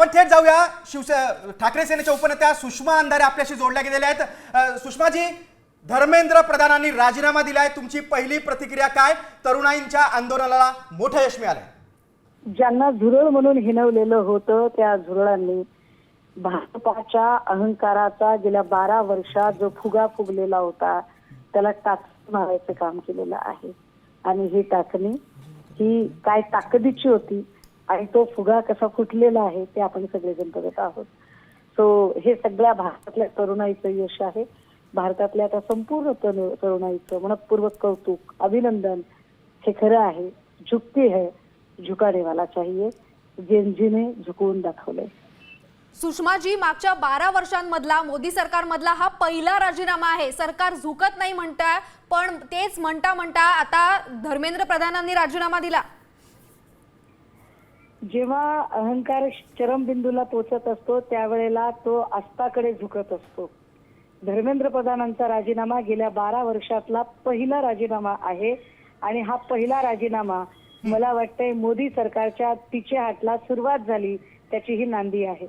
आपण थेट जाऊया ठाकरे सेनेच्या उपनेत्या सुषमा अंधारे आपल्याशी जोडल्या गेलेल्या आहेत। सुषमाजी, धर्मेंद्र प्रधानांनी राजीनामा दिलाय, तुमची पहिली प्रतिक्रिया काय? तरुणाईंच्या आंदोलनाला मोठं यश मिळालंय। ज्यांना झुरळ म्हणून हिणवलेलं होतं त्या झुरळांनी भाजपाच्या अहंकाराचा गेल्या 12 वर्षात जो फुगा फुगलेला होता त्याला टाचणी मारायचं काम केलेलं आहे। आणि ही टाचणी ही काय ताकदीची होती आणि तो फुगा कसा फुटलेला आहे ते आपण सगळेजण बघत आहोत। सो हे सगळ्या भारतातल्या तरुणाईचं यश आहे। भारतातल्या आता संपूर्ण तरुणाईचं मनपूर्वक कौतुक, अभिनंदन। हे खरं आहे, झुकती है झुकाने वाला चाहिए, जिने झुकवून दाखवलंय। सुषमाजी, मागच्या 12 वर्षांमधला मोदी सरकारमधला हा पहिला राजीनामा आहे। सरकार झुकत नाही म्हणताय, पण तेच म्हणता म्हणता आता धर्मेंद्र प्रधानांनी राजीनामा दिला। जेव्हा अहंकार चरमबिंदूला पोहोचत असतो त्यावेळेला तो आस्थाकडे झुकत असतो। धर्मेंद्र प्रधानांचा राजीनामा गेल्या 12 वर्षातला पहिला राजीनामा आहे आणि हा पहिला राजीनामा मला वाटतंय मोदी सरकारच्या तिचे हातला सुरुवात झाली त्याची ही नांदी आहे।